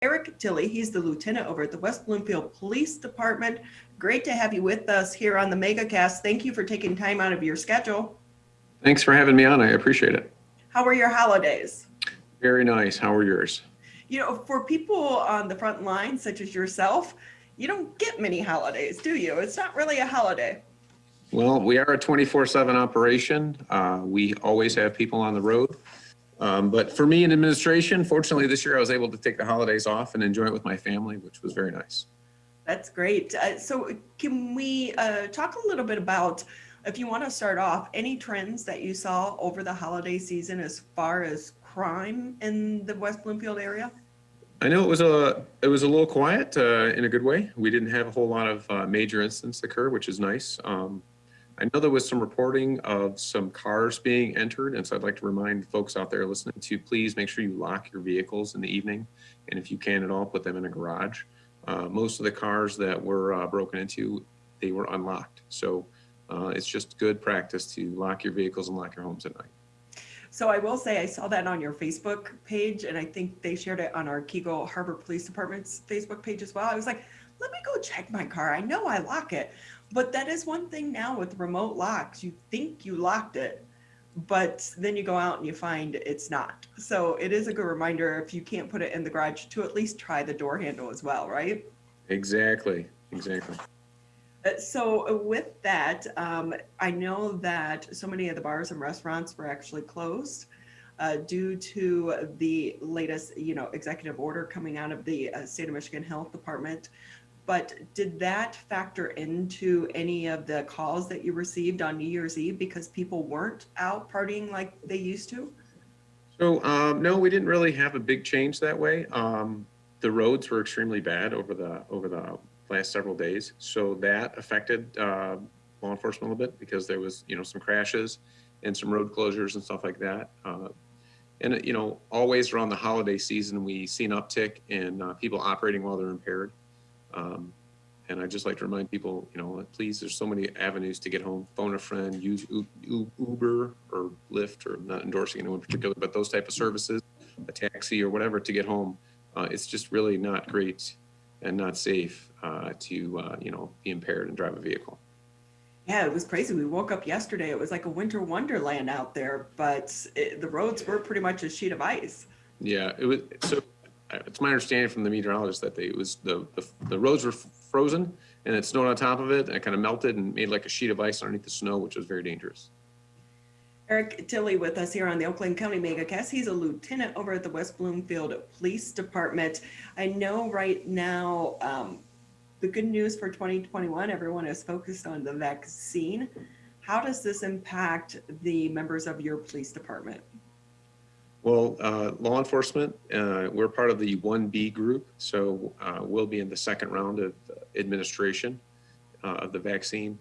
Erik Tilli. He's the lieutenant over at the West Bloomfield Police Department. Great to have you with us here on the MegaCast. Thank you for taking time out of your schedule. Thanks for having me on. I appreciate it. How were your holidays? Very nice. How are yours? For people on the front line, such as yourself, you don't get many holidays, do you? It's not really a holiday. Well, we are a 24/7 operation. We always have people on the road. But for me in administration, fortunately this year I was able to take the holidays off and enjoy it with my family, which was very nice. That's great. So can we talk a little bit about, if you want to start off, any trends that you saw over the holiday season as far as crime in the West Bloomfield area? I know it was a little quiet in a good way. We didn't have a whole lot of major incidents occur, which is nice. I know there was some reporting of some cars being entered, and so I'd like to remind folks out there listening to please make sure you lock your vehicles in the evening, and if you can at all, put them in a garage. Most of the cars that were broken into, they were unlocked. So it's just good practice to lock your vehicles and lock your homes at night. So I will say I saw that on your Facebook page, and I think they shared it on our Keego Harbor Police Department's Facebook page as well. I was like, let me go check my car. I know I lock it. But that is one thing now with remote locks. You think you locked it, but then you go out and you find it's not. So it is a good reminder, if you can't put it in the garage, to at least try the door handle as well, right? Exactly. So with that, I know that so many of the bars and restaurants were actually closed due to the latest, executive order coming out of the state of Michigan Health Department. But did that factor into any of the calls that you received on New Year's Eve because people weren't out partying like they used to? So no, we didn't really have a big change that way. The roads were extremely bad over the last several days, so that affected law enforcement a little bit because there was some crashes and some road closures and stuff like that. And always around the holiday season we see an uptick in people operating while they're impaired. And I just like to remind people, please, there's so many avenues to get home. Phone a friend, use Uber or Lyft, or not endorsing anyone in particular, but those type of services, a taxi or whatever to get home. It's just really not great and not safe to be impaired and drive a vehicle. Yeah, it was crazy. We woke up yesterday. It was like a winter wonderland out there, but the roads were pretty much a sheet of ice. Yeah, it was. So it's my understanding from the meteorologist that the roads were frozen and it snowed on top of it, and it kind of melted and made like a sheet of ice underneath the snow, which was very dangerous. Erik Tilli with us here on the Oakland County MegaCast. He's a lieutenant over at the West Bloomfield Police Department. I know right now the good news for 2021, everyone is focused on the vaccine. How does this impact the members of your police department? Well, law enforcement, we're part of the 1B group, so we'll be in the second round of administration of the vaccine.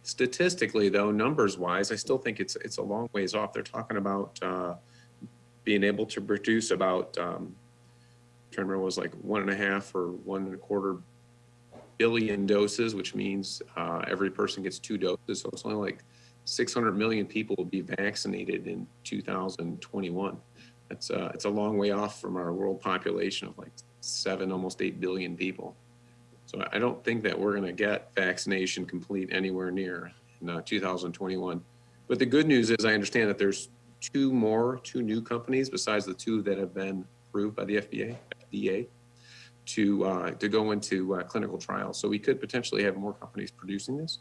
Statistically, though, numbers-wise, I still think it's a long ways off. They're talking about being able to produce about, I'm trying to remember, it was like 1.5 or 1.25 billion doses, which means every person gets 2 doses. So it's only like 600 million people will be vaccinated in 2021. It's a long way off from our world population of like 7, almost 8 billion people. So I don't think that we're going to get vaccination complete anywhere near in 2021. But the good news is I understand that there's 2 new companies besides the 2 that have been approved by the FDA to go into clinical trials. So we could potentially have more companies producing this.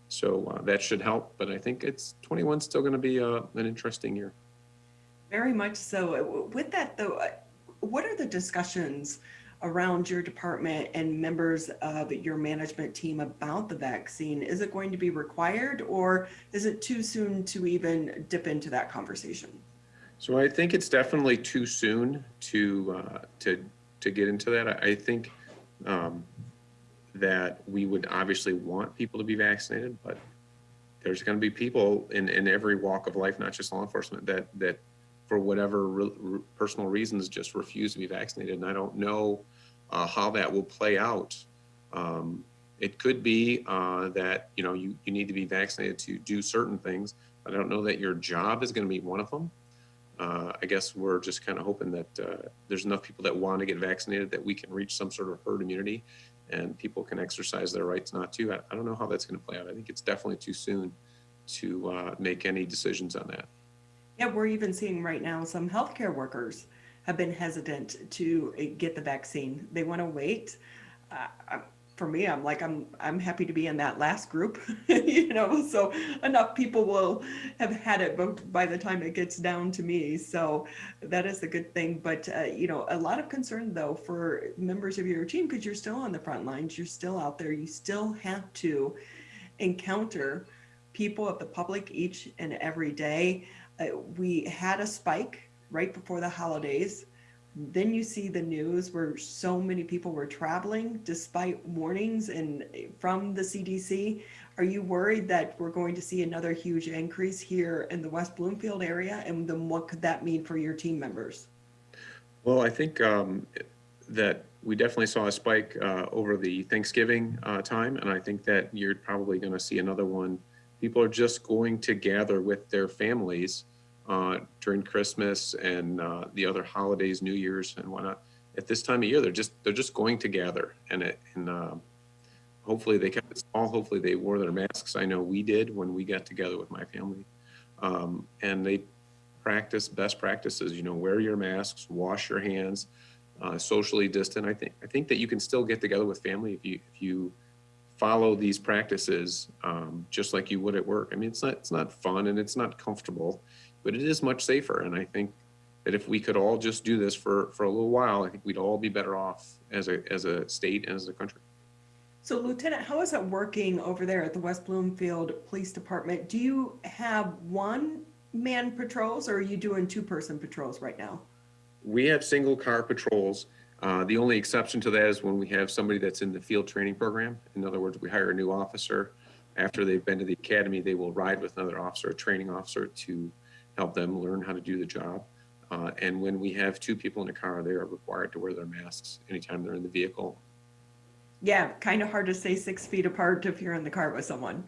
So that should help, but I think 21 still going to be an interesting year. Very much so. With that though, what are the discussions around your department and members of your management team about the vaccine? Is it going to be required, or is it too soon to even dip into that conversation? So I think it's definitely too soon to get into that. I think that we would obviously want people to be vaccinated, but there's going to be people in every walk of life, not just law enforcement, that for whatever personal reasons just refuse to be vaccinated. And I don't know how that will play out. It could be that you need to be vaccinated to do certain things. I don't know that your job is going to be one of them. I guess we're just kind of hoping that there's enough people that want to get vaccinated that we can reach some sort of herd immunity and people can exercise their rights not to. I don't know how that's going to play out. I think it's definitely too soon to make any decisions on that. Yeah, we're even seeing right now some healthcare workers have been hesitant to get the vaccine. They want to wait. For me, I'm happy to be in that last group, so enough people will have had it by the time it gets down to me. So that is a good thing. But, a lot of concern, though, for members of your team, because you're still on the front lines, you're still out there, you still have to encounter people of the public each and every day. We had a spike right before the holidays. Then you see the news where so many people were traveling despite warnings from the CDC. Are you worried that we're going to see another huge increase here in the West Bloomfield area? And then what could that mean for your team members? Well, I think that we definitely saw a spike over the Thanksgiving time, and I think that you're probably going to see another one. People are just going to gather with their families during Christmas and the other holidays, New Year's and whatnot. At this time of year, they're just going to gather, and hopefully they kept it small. Hopefully they wore their masks. I know we did when we got together with my family, and they practice best practices. Wear your masks, wash your hands, socially distant. I think that you can still get together with family if you follow these practices just like you would at work. I mean, it's not fun and it's not comfortable, but it is much safer. And I think that if we could all just do this for a little while, I think we'd all be better off as a state and as a country. So, Lieutenant, how is it working over there at the West Bloomfield Police Department? Do you have one-man patrols, or are you doing two-person patrols right now? We have single car patrols. The only exception to that is when we have somebody that's in the field training program. In other words, we hire a new officer. After they've been to the academy, they will ride with another officer, a training officer, to help them learn how to do the job. And when we have two people in a car, they are required to wear their masks anytime they're in the vehicle. Yeah, kind of hard to stay 6 feet apart if you're in the car with someone.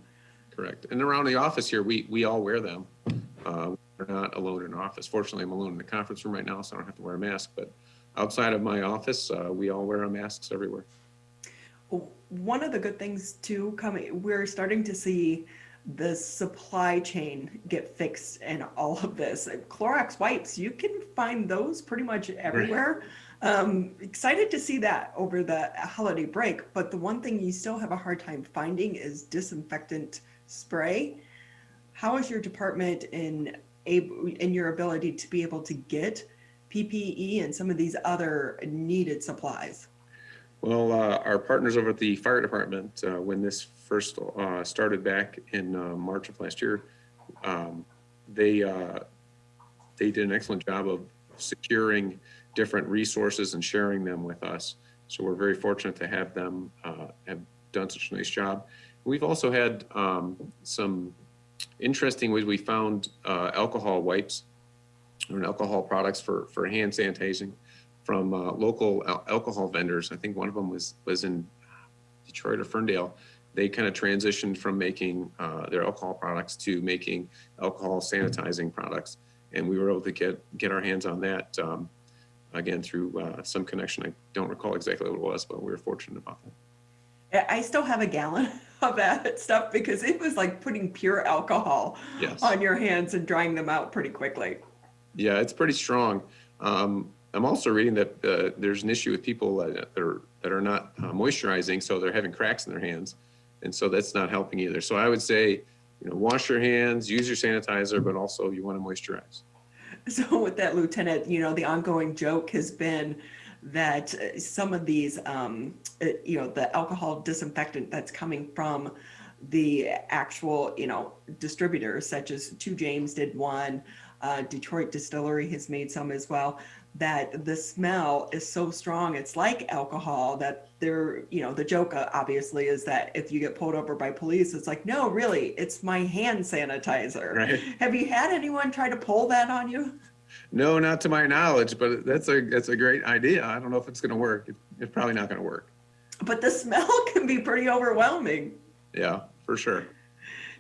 Correct. And around the office here, we all wear them. We're not alone in office. Fortunately, I'm alone in the conference room right now, so I don't have to wear a mask. But outside of my office, we all wear our masks everywhere. One of the good things too, we're starting to see the supply chain get fixed in all of this. Clorox wipes, you can find those pretty much everywhere. Excited to see that over the holiday break, but the one thing you still have a hard time finding is disinfectant spray. How is your department in your ability to be able to get PPE and some of these other needed supplies? Well, our partners over at the fire department, when this first started back in March of last year, they did an excellent job of securing different resources and sharing them with us. So we're very fortunate to have them have done such a nice job. We've also had some interesting ways. We found alcohol wipes or alcohol products for hand sanitizing from local alcohol vendors. I think one of them was in Detroit or Ferndale. They kind of transitioned from making their alcohol products to making alcohol sanitizing products. And we were able to get our hands on that, again, through some connection. I don't recall exactly what it was, but we were fortunate about that. I still have a gallon of that stuff because it was like putting pure alcohol on your hands and drying them out pretty quickly. Yeah, it's pretty strong. I'm also reading that there's an issue with people that are not moisturizing, so they're having cracks in their hands, and so that's not helping either. So I would say, wash your hands, use your sanitizer, but also you want to moisturize. So with that, Lieutenant, the ongoing joke has been that some of these, the alcohol disinfectant that's coming from the actual, distributors, such as Two James did one, Detroit Distillery has made some as well, that the smell is so strong, it's like alcohol, that the joke obviously is that if you get pulled over by police, it's like, no, really, it's my hand sanitizer. Right. Have you had anyone try to pull that on you? No, not to my knowledge, but that's a great idea. I don't know if it's going to work. It's probably not going to work. But the smell can be pretty overwhelming. Yeah, for sure.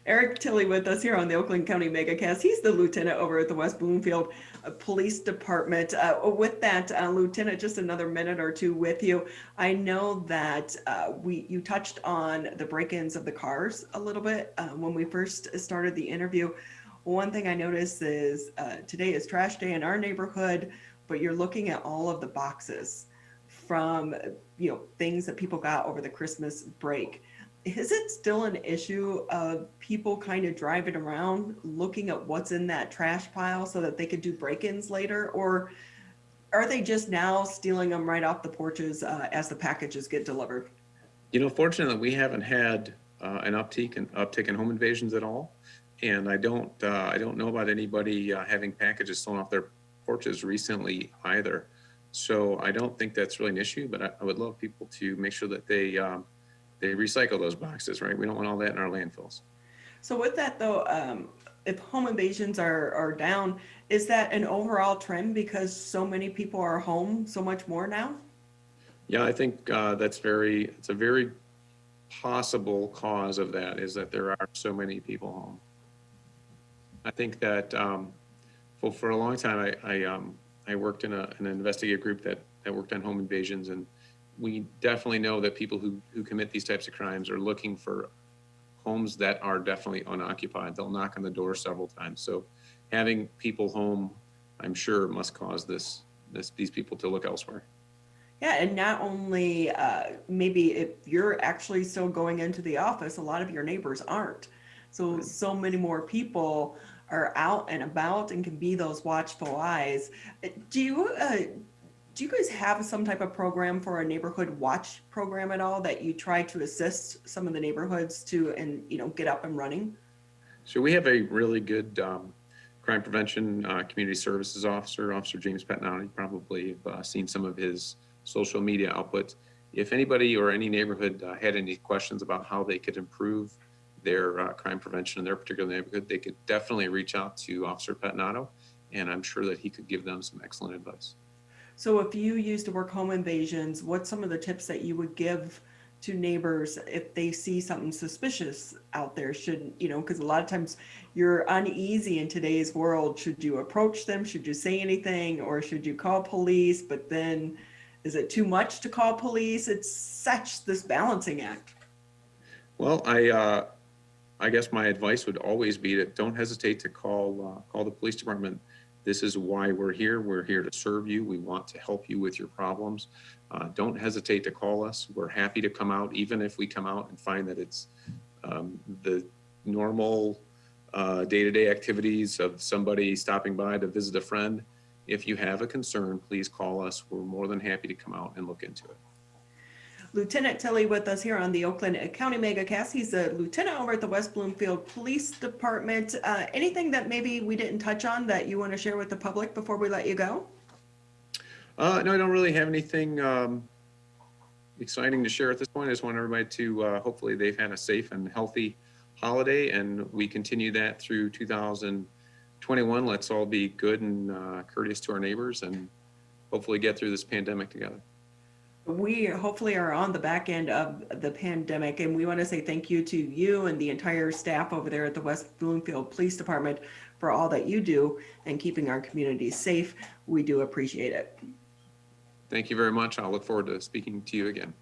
Erik Tilli with us here on the Oakland County MegaCast. He's the lieutenant over at the West Bloomfield Police Department. With that, Lieutenant, just another minute or two with you. I know that you touched on the break-ins of the cars a little bit when we first started the interview. One thing I noticed is today is trash day in our neighborhood, but you're looking at all of the boxes from things that people got over the Christmas break. Is it still an issue of people kind of driving around looking at what's in that trash pile so that they could do break-ins later? Or are they just now stealing them right off the porches as the packages get delivered? Fortunately, we haven't had an uptick in home invasions at all. And I don't know about anybody having packages stolen off their porches recently either. So I don't think that's really an issue, but I would love people to make sure that they recycle those boxes, right? We don't want all that in our landfills. So with that though, if home invasions are down, is that an overall trend because so many people are home so much more now? Yeah, I think it's a very possible cause of that, is that there are so many people home. I think that for a long time, I worked in an investigative group that worked on home invasions, and we definitely know that people who commit these types of crimes are looking for homes that are definitely unoccupied. They'll knock on the door several times. So having people home, I'm sure, must cause these people to look elsewhere. Yeah, and not only maybe if you're actually still going into the office, a lot of your neighbors aren't. So many more people are out and about and can be those watchful eyes. Do you guys have some type of program for a neighborhood watch program at all that you try to assist some of the neighborhoods to get up and running? So we have a really good crime prevention community services officer, Officer James Pettinati. You probably have seen some of his social media output. If anybody or any neighborhood had any questions about how they could improve their crime prevention in their particular neighborhood, they could definitely reach out to Officer Pettinato, and I'm sure that he could give them some excellent advice. So if you used to work home invasions, what's some of the tips that you would give to neighbors if they see something suspicious out there? Because a lot of times you're uneasy in today's world. Should you approach them? Should you say anything? Or should you call police? But then is it too much to call police? It's such this balancing act. Well, I guess my advice would always be that don't hesitate to call the police department. This is why we're here. We're here to serve you. We want to help you with your problems. Don't hesitate to call us. We're happy to come out, even if we come out and find that it's the normal day-to-day activities of somebody stopping by to visit a friend. If you have a concern, please call us. We're more than happy to come out and look into it. Lieutenant Tilli with us here on the Oakland County MegaCast. He's a lieutenant over at the West Bloomfield Police Department. Anything that maybe we didn't touch on that you want to share with the public before we let you go? No, I don't really have anything exciting to share at this point. I just want everybody to hopefully they've had a safe and healthy holiday, and we continue that through 2021. Let's all be good and courteous to our neighbors, and hopefully get through this pandemic together. We hopefully are on the back end of the pandemic, and we want to say thank you to you and the entire staff over there at the West Bloomfield Police Department for all that you do and keeping our community safe. We do appreciate it. Thank you very much. I'll look forward to speaking to you again.